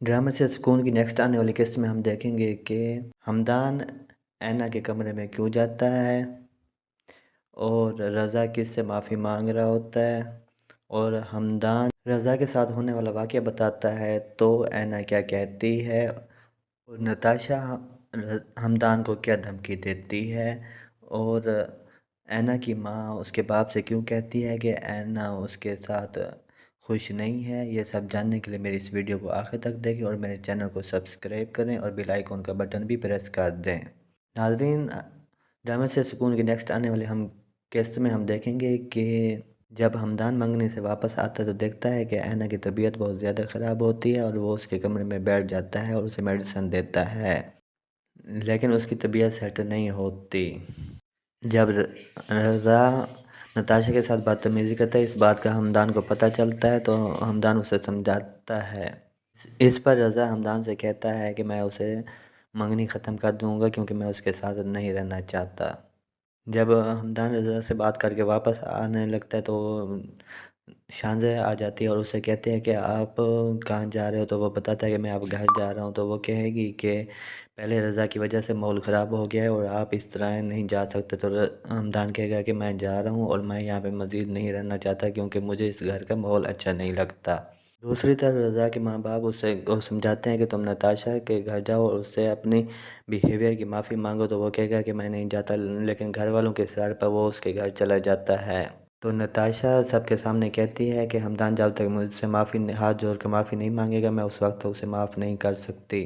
ڈرامے سے سکون کی نیکسٹ آنے والی قسط میں ہم دیکھیں گے کہ ہمدان اینا کے کمرے میں کیوں جاتا ہے اور رضا کس سے معافی مانگ رہا ہوتا ہے اور ہمدان رضا کے ساتھ ہونے والا واقعہ بتاتا ہے تو اینا کیا کہتی ہے اور نتاشا ہمدان کو کیا دھمکی دیتی ہے اور اینا کی ماں اس کے باپ سے کیوں کہتی ہے کہ اینا اس کے ساتھ خوش نہیں ہے۔ یہ سب جاننے کے لیے میری اس ویڈیو کو آخر تک دیکھیں اور میرے چینل کو سبسکرائب کریں اور بیل آئیکن کا بٹن بھی پریس کر دیں۔ ناظرین، ڈرامے سے سکون کی نیکسٹ آنے والی قسط میں ہم دیکھیں گے کہ جب ہمدان منگنی سے واپس آتا ہے تو دیکھتا ہے کہ اینا کی طبیعت بہت زیادہ خراب ہوتی ہے اور وہ اس کے کمرے میں بیٹھ جاتا ہے اور اسے میڈیسن دیتا ہے، لیکن اس کی طبیعت سیٹ نہیں ہوتی۔ جب رضا نتاشا کے ساتھ بدتمیزی کرتا ہے، اس بات کا ہمدان کو پتہ چلتا ہے تو ہمدان اسے سمجھاتا ہے۔ اس پر رضا ہمدان سے کہتا ہے کہ میں اسے منگنی ختم کر دوں گا کیونکہ میں اس کے ساتھ نہیں رہنا چاہتا۔ جب ہمدان رضا سے بات کر کے واپس آنے لگتا ہے تو شانزہ آ جاتی ہے اور اسے کہتے ہیں کہ آپ کہاں جا رہے ہو، تو وہ بتاتا ہے کہ میں اب گھر جا رہا ہوں، تو وہ کہے گی کہ پہلے رضا کی وجہ سے ماحول خراب ہو گیا ہے اور آپ اس طرح نہیں جا سکتے، تو ہمدان کہے گا کہ میں جا رہا ہوں اور میں یہاں پہ مزید نہیں رہنا چاہتا کیونکہ مجھے اس گھر کا ماحول اچھا نہیں لگتا۔ دوسری طرف رضا کے ماں باپ اسے سمجھاتے ہیں کہ تم نتاشا کے گھر جاؤ اور اس سے اپنی بیہیویئر کی معافی مانگو، تو وہ کہے گا کہ میں نہیں جاتا، لیکن گھر والوں کے اصرار پر وہ اس کے گھر چلا جاتا ہے۔ تو نتاشا سب کے سامنے کہتی ہے کہ ہمدان جب تک مجھ سے ہاتھ جوڑ کے معافی نہیں مانگے گا میں اس وقت اسے معاف نہیں کر سکتی،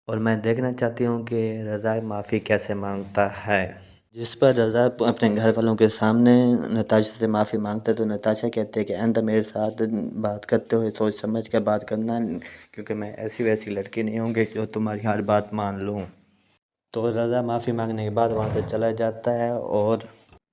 اور میں دیکھنا چاہتی ہوں کہ رضا معافی کیسے مانگتا ہے۔ جس پر رضا اپنے گھر والوں کے سامنے نتاشا سے معافی مانگتا ہے تو نتاشا کہتے ہیں کہ آئندہ میرے ساتھ بات کرتے ہوئے سوچ سمجھ کے بات کرنا، کیونکہ میں ایسی ویسی لڑکی نہیں ہوں گی جو تمہاری ہر بات مان لوں۔ تو رضا معافی مانگنے کے بعد وہاں سے چلا جاتا ہے، اور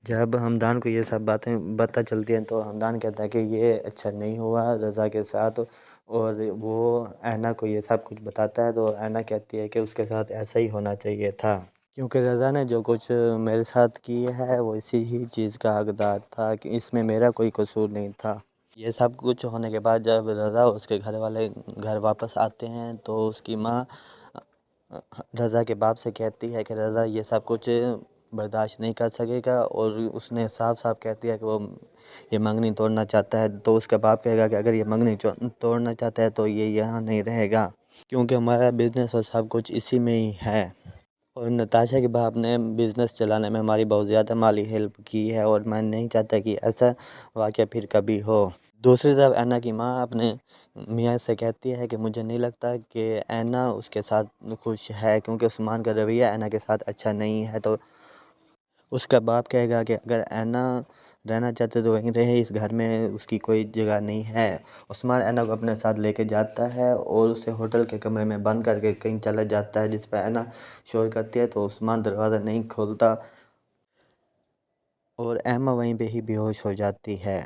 جب ہمدان کو یہ سب باتیں پتہ چلتی ہیں تو ہمدان کہتا ہے کہ یہ اچھا نہیں ہوا رضا کے ساتھ، اور وہ اینا کو یہ سب کچھ بتاتا ہے تو اینا کہتی ہے کہ اس کے ساتھ ایسا ہی ہونا چاہیے تھا، کیونکہ رضا نے جو کچھ میرے ساتھ کی ہے وہ اسی ہی چیز کا حقدار تھا کہ اس میں میرا کوئی قصور نہیں تھا۔ یہ سب کچھ ہونے کے بعد جب رضا اس کے گھر والے گھر واپس آتے ہیں تو اس کی ماں رضا کے باپ سے کہتی ہے کہ رضا یہ سب کچھ برداشت نہیں کر سکے گا، اور اس نے صاف صاف کہتی ہے کہ وہ یہ منگنی توڑنا چاہتا ہے، تو اس کا باپ کہے گا کہ اگر یہ منگنی توڑنا چاہتا ہے تو یہ یہاں نہیں رہے گا کیونکہ ہمارا بزنس اور سب کچھ اسی میں ہی ہے، اور نتاشا کے باپ نے بزنس چلانے میں ہماری بہت زیادہ مالی ہیلپ کی ہے اور میں نہیں چاہتا کہ ایسا واقعہ پھر کبھی ہو۔ دوسری طرف اینا کی ماں اپنے میاں سے کہتی ہے کہ مجھے نہیں لگتا کہ اینا اس کے ساتھ خوش ہے کیونکہ عثمان کا رویہ اینا کے ساتھ اچھا نہیں ہے، تو اس کا باپ کہے گا کہ اگر اینا رہنا چاہتے تو وہیں رہے، اس گھر میں اس کی کوئی جگہ نہیں ہے۔ عثمان اینا کو اپنے ساتھ لے کے جاتا ہے اور اسے ہوٹل کے کمرے میں بند کر کے کہیں چلا جاتا ہے، جس پہ اینا شور کرتی ہے تو عثمان دروازہ نہیں کھولتا اور ایما وہیں پہ ہی بے ہوش ہو جاتی ہے۔